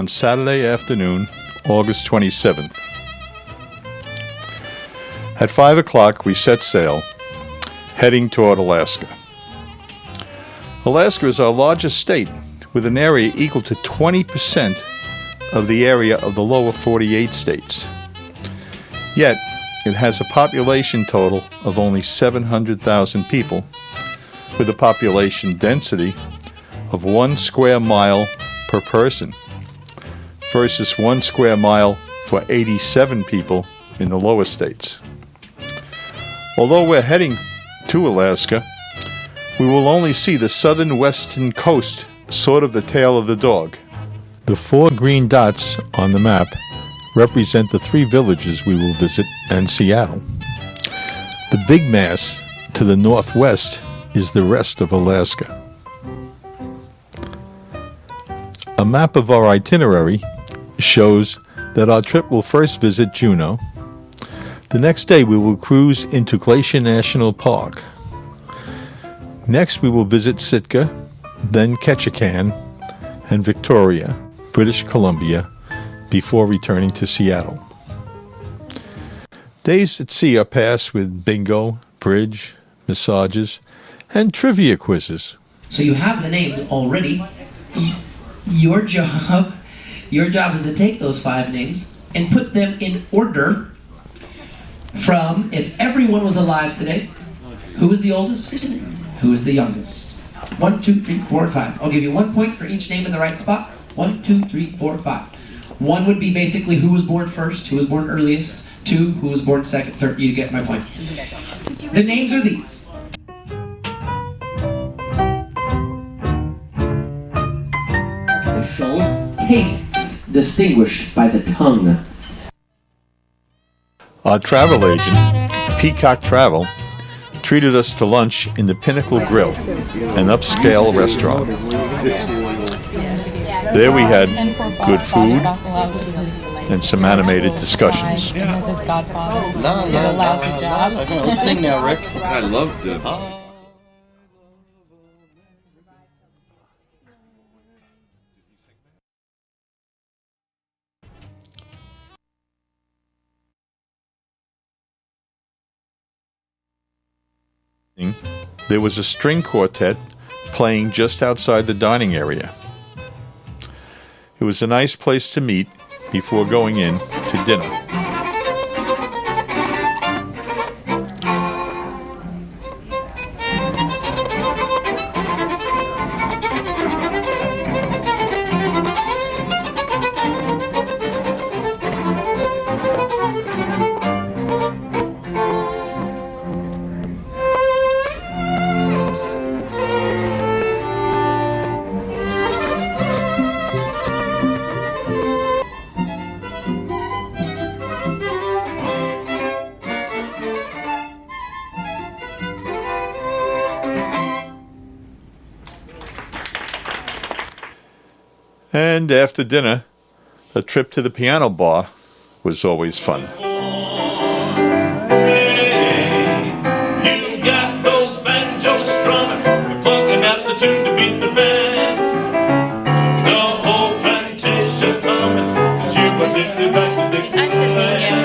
on Saturday afternoon, August 27th. At 5 o'clock, we set sail, heading toward Alaska. Alaska is our largest state, with an area equal to 20% of the area of the lower 48 states. Yet, it has a population total of only 700,000 people, with a population density of 1 square mile per person, versus 1 square mile for 87 people in the lower states. Although we're heading to Alaska, we will only see the southern western coast, sort of the tail of the dog. The 4 green dots on the map represent the 3 villages we will visit and Seattle. The big mass to the northwest is the rest of Alaska. A map of our itinerary shows that our trip will first visit Juneau. The next day we will cruise into Glacier National Park. Next we will visit Sitka, then Ketchikan and Victoria, British Columbia, before returning to Seattle. Days at sea are passed with bingo, bridge, massages, and trivia quizzes. So you have the names already. Your job is to take those 5 names and put them in order from, if everyone was alive today, who is the oldest? Who is the youngest? 1, 2, 3, 4, and 5. I'll give you 1 point for each name in the right spot. 1, 2, 3, 4, 5. 1 would be basically who was born first, who was born earliest. 2, who was born second, third. You get my point. The names are these. Tastes distinguished by the tongue. Our travel agent, Peacock Travel, treated us to lunch in the Pinnacle Grill, an upscale restaurant. There we had good food and some animated discussions. Let's sing now, Rick. I loved it. There was a string quartet playing just outside the dining area. It was a nice place to meet before going in to dinner. And after dinner, a trip to the piano bar was always fun. You got those banjos strumming, you're plucking out the tune to beat the band. The whole plantation's humming, 'cause you put Dixie back to Dixieland.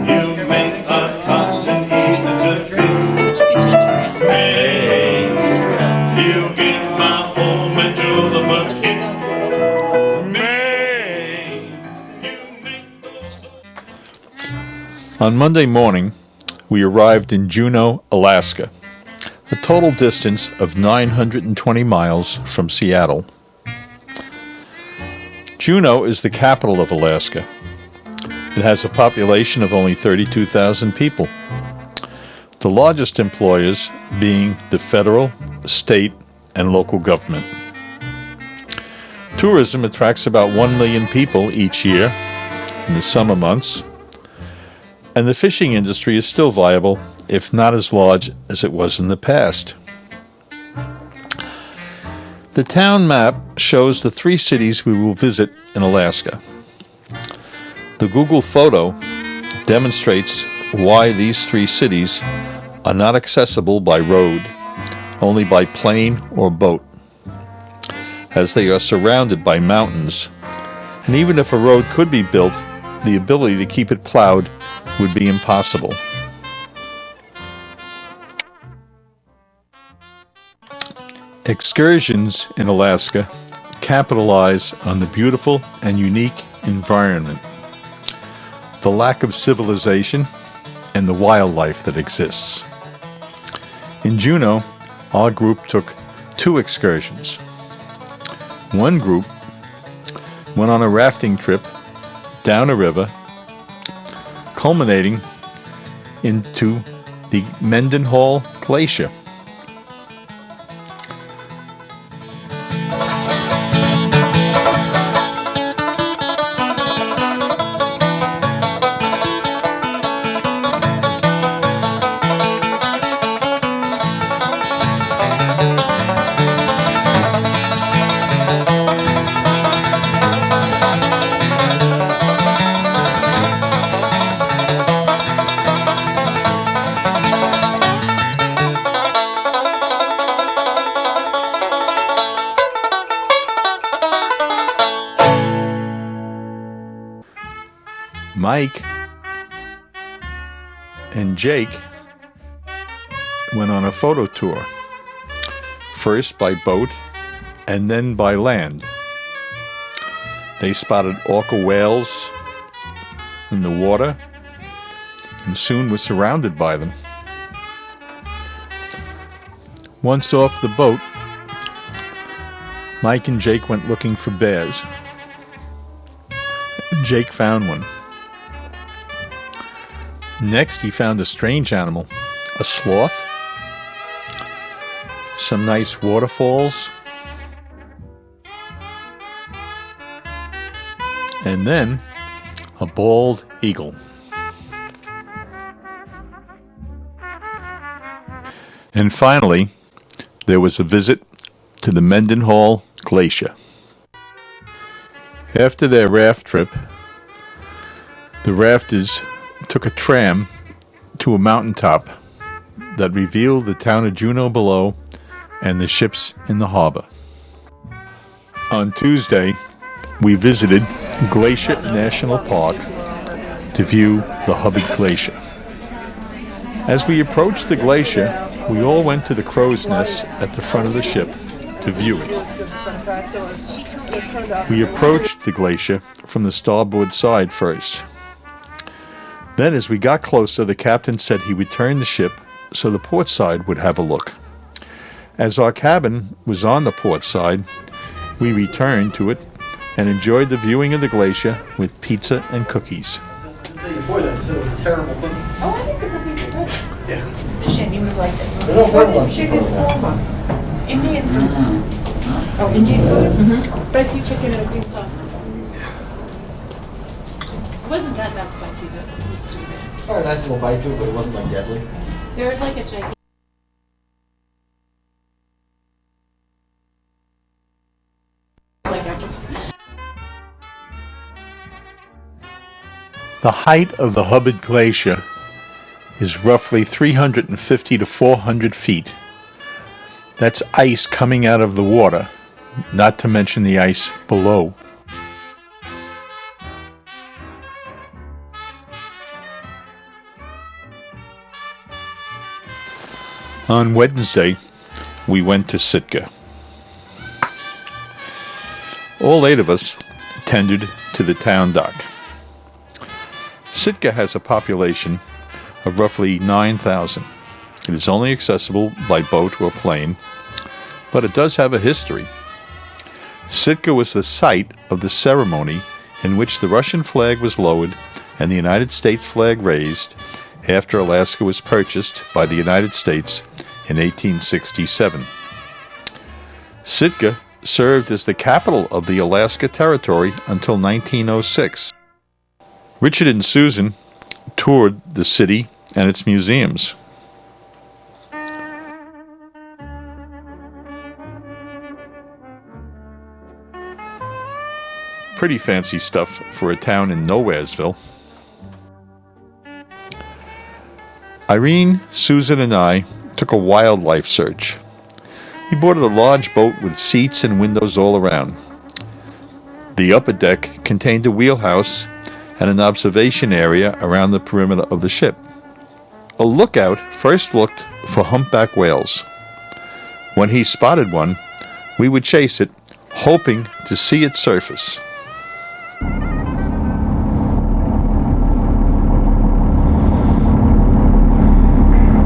You make our cotton easy to drink. Hey, you get my home and Jula bucket. On Monday morning, we arrived in Juneau, Alaska, a total distance of 920 miles from Seattle. Juneau is the capital of Alaska. It has a population of only 32,000 people, the largest employers being the federal, state, and local government. Tourism attracts about 1 million people each year in the summer months, and the fishing industry is still viable, if not as large as it was in the past. The town map shows the 3 cities we will visit in Alaska. The Google photo demonstrates why these 3 cities are not accessible by road, only by plane or boat, as they are surrounded by mountains And even if a road could be built, the ability to keep it plowed would be impossible. Excursions in Alaska capitalize on the beautiful and unique environment, the lack of civilization, and the wildlife that exists. In Juneau, our group took 2 excursions. One group went on a rafting trip down a river, culminating into the Mendenhall Glacier. Mike and Jake went on a photo tour, first by boat and then by land. They spotted orca whales in the water and soon were surrounded by them. Once off the boat, Mike and Jake went looking for bears. Jake found one. Next, he found a strange animal, a sloth, some nice waterfalls, and then a bald eagle. And finally, there was a visit to the Mendenhall Glacier. After their raft trip, the rafters took a tram to a mountaintop that revealed the town of Juneau below and the ships in the harbor. On Tuesday, we visited Glacier National Park to view the Hubbard Glacier. As we approached the glacier, we all went to the crow's nest at the front of the ship to view it. We approached the glacier from the starboard side first. Then, as we got closer, the captain said he would turn the ship so the port side would have a look. As our cabin was on the port side, we returned to it and enjoyed the viewing of the glacier with pizza and cookies. Your boy that said it was a terrible cookie. Oh, I think the cookies are good. Yeah. It's a shame you would have liked it. No, very much. Chicken korma. Indian food. Oh, Indian food? Mm-hmm. Spicy chicken and cream sauce. It wasn't that spicy, but it was pretty good. All right, nice little bite to it, but it wasn't like deadly. There was like a gigantic. The height of the Hubbard Glacier is roughly 350 to 400 feet. That's ice coming out of the water, not to mention the ice below. On Wednesday, we went to Sitka. All 8 of us tendered to the town dock. Sitka has a population of roughly 9,000. It is only accessible by boat or plane, but it does have a history. Sitka was the site of the ceremony in which the Russian flag was lowered and the United States flag raised after Alaska was purchased by the United States in 1867. Sitka served as the capital of the Alaska Territory until 1906. Richard and Susan toured the city and its museums. Pretty fancy stuff for a town in Nowheresville. Irene, Susan, and I took a wildlife search. We boarded a large boat with seats and windows all around. The upper deck contained a wheelhouse and an observation area around the perimeter of the ship. A lookout first looked for humpback whales. When he spotted one, we would chase it, hoping to see it surface.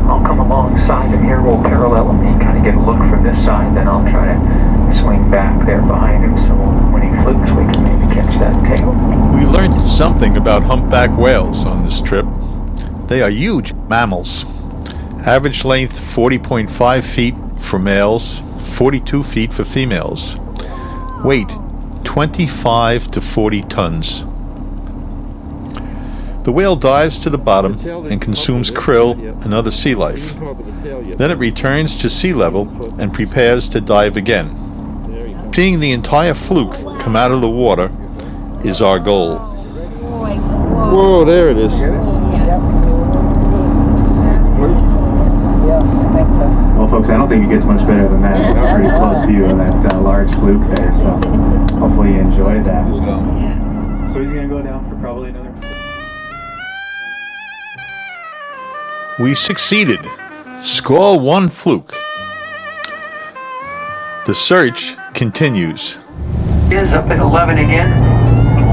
I'll come alongside him here, we'll parallel him and kind of get a look from this side, then I'll try to swing back there behind him so when he flukes we can maybe catch that tail. We learned something about humpback whales on this trip. They are huge mammals. Average length 40.5 feet for males, 42 feet for females. Weight 25 to 40 tons. The whale dives to the bottom and consumes krill and other sea life. Then it returns to sea level and prepares to dive again. Seeing the entire fluke come out of the water is our goal. Whoa, there it is. Well folks, I don't think it gets much better than that. It's a pretty close view of that large fluke there, so hopefully you enjoyed that. So he's going to go down for probably another... We succeeded. Score 1 fluke. The search continues. Is up at 11 again.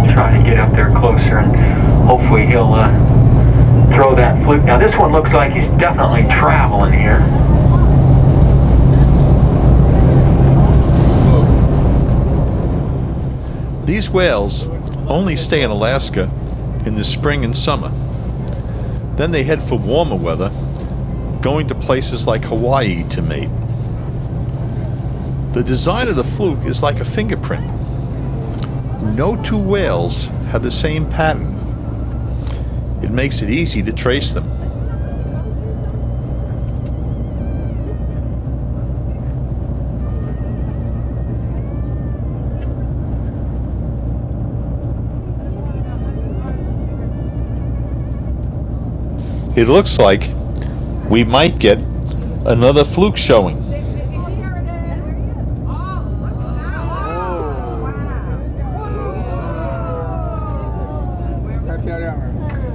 We'll try to get up there closer and hopefully he'll throw that fluke. Now this one looks like he's definitely traveling here. These whales only stay in Alaska in the spring and summer. Then they head for warmer weather, going to places like Hawaii to mate. The design of the fluke is like a fingerprint. No two whales have the same pattern. It makes it easy to trace them. It looks like we might get another fluke showing.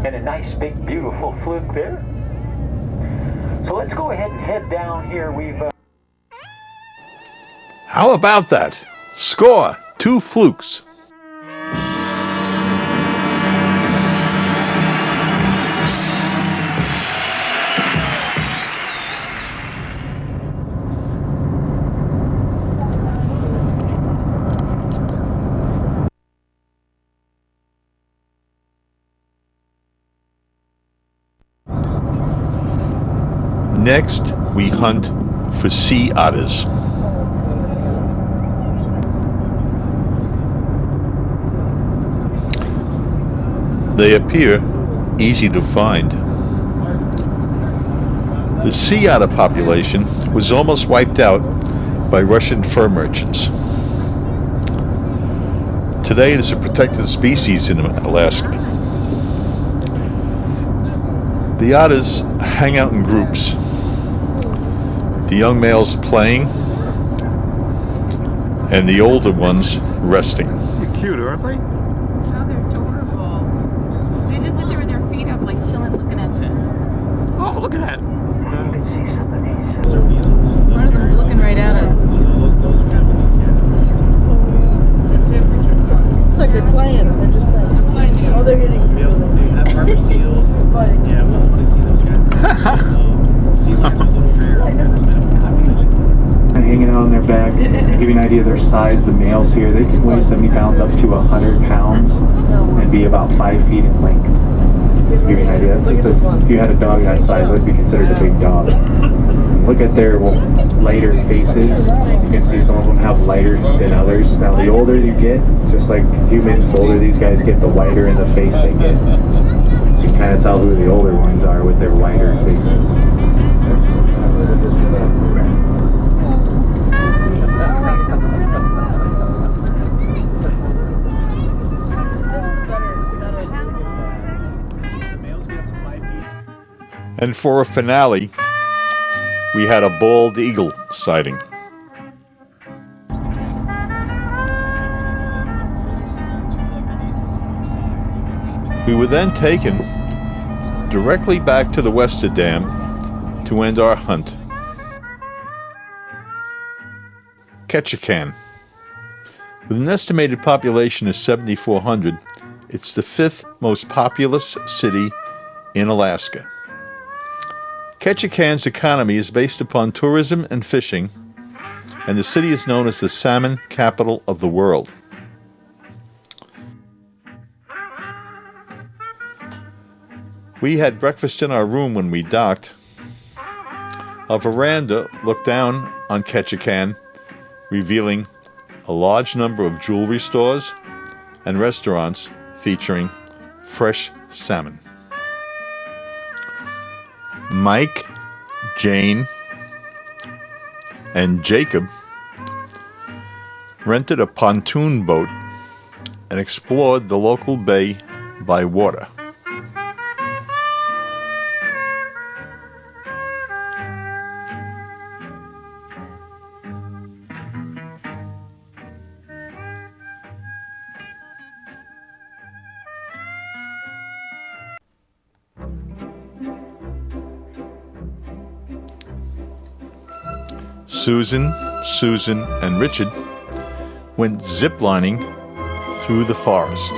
And a nice big beautiful fluke there. So let's go ahead and head down here. How about that? Score 2 flukes. Next, we hunt for sea otters. They appear easy to find. The sea otter population was almost wiped out by Russian fur merchants. Today it is a protected species in Alaska. The otters hang out in groups. The young males playing, and the older ones resting. They're cute, aren't they? Oh, they're adorable. They just sit there with their feet up, like chilling, looking at you. Oh, look at that. One of them's looking right at us. It's like they're playing. They're just like, oh, they're hitting. They have harbor seals. Yeah, we'll hopefully see those guys. Sea lions are a little rare. There's been a population. Hanging out in their back, give you an idea of their size. The males here, they can weigh 70 pounds up to 100 pounds and be about 5 feet in length. Just to give you an idea, if you had a dog that size, that'd be considered a big dog. Look at their lighter faces. You can see some of them have lighter than others. Now the older you get, just like humans, the older these guys get, the whiter in the face they get. So you can kind of tell who the older ones are with their whiter faces. And for a finale, we had a bald eagle sighting. We were then taken directly back to the Wester Dam to end our hunt. Ketchikan. With an estimated population of 7,400, it's the 5th most populous city in Alaska. Ketchikan's economy is based upon tourism and fishing, and the city is known as the salmon capital of the world. We had breakfast in our room when we docked. A veranda looked down on Ketchikan, revealing a large number of jewelry stores and restaurants featuring fresh salmon. Mike, Jane, and Jacob rented a pontoon boat and explored the local bay by water. Susan, and Richard went ziplining through the forest.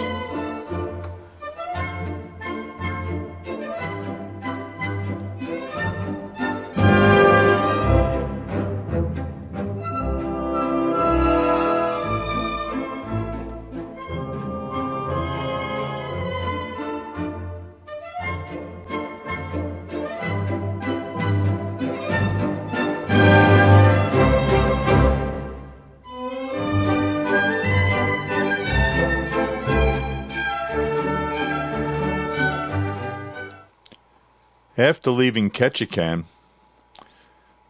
After leaving Ketchikan,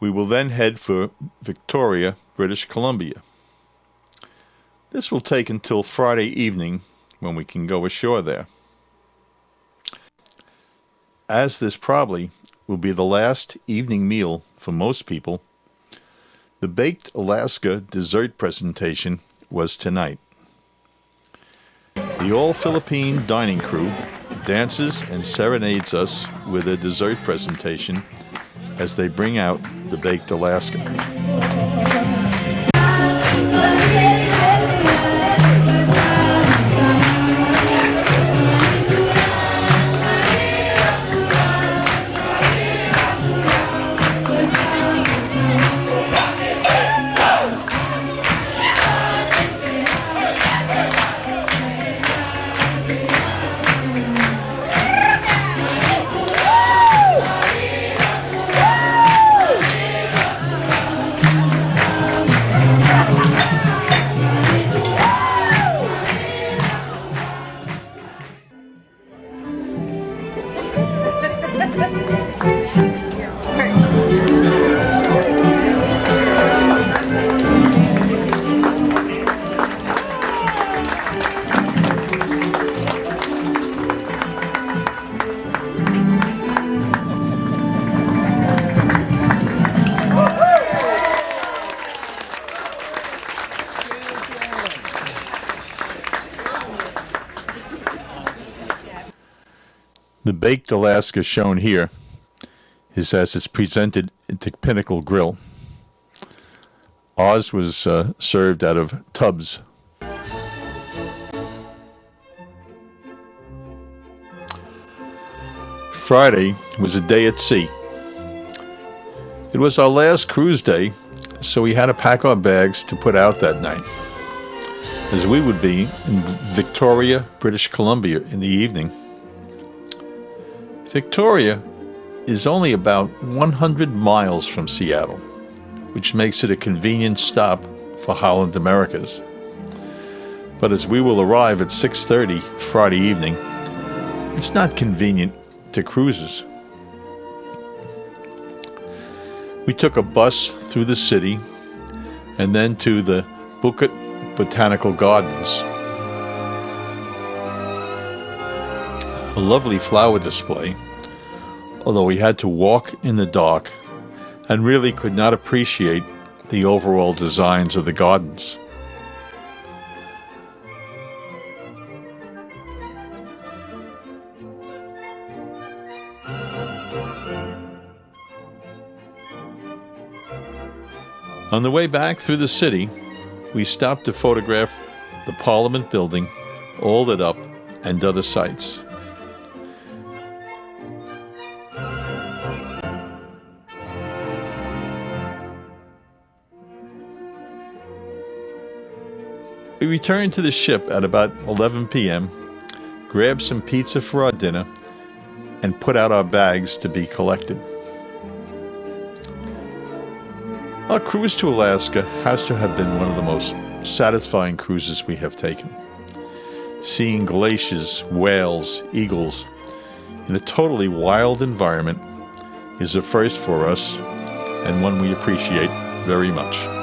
we will then head for Victoria, British Columbia. This will take until Friday evening when we can go ashore there. As this probably will be the last evening meal for most people, the Baked Alaska dessert presentation was tonight. The all-Philippine dining crew dances and serenades us with a dessert presentation as they bring out the Baked Alaska. The Baked Alaska shown here is as it's presented at the Pinnacle Grill. Ours was served out of tubs. Friday was a day at sea. It was our last cruise day, so we had to pack our bags to put out that night, as we would be in Victoria, British Columbia in the evening. Victoria is only about 100 miles from Seattle, which makes it a convenient stop for Holland Americas. But as we will arrive at 6:30 Friday evening, it's not convenient to cruises. We took a bus through the city and then to the Bukit Botanical Gardens. A lovely flower display, although we had to walk in the dark and really could not appreciate the overall designs of the gardens. On the way back through the city, we stopped to photograph the Parliament building, all lit up, and other sights. We returned to the ship at about 11 p.m., grabbed some pizza for our dinner, and put out our bags to be collected. Our cruise to Alaska has to have been one of the most satisfying cruises we have taken. Seeing glaciers, whales, eagles in a totally wild environment is a first for us and one we appreciate very much.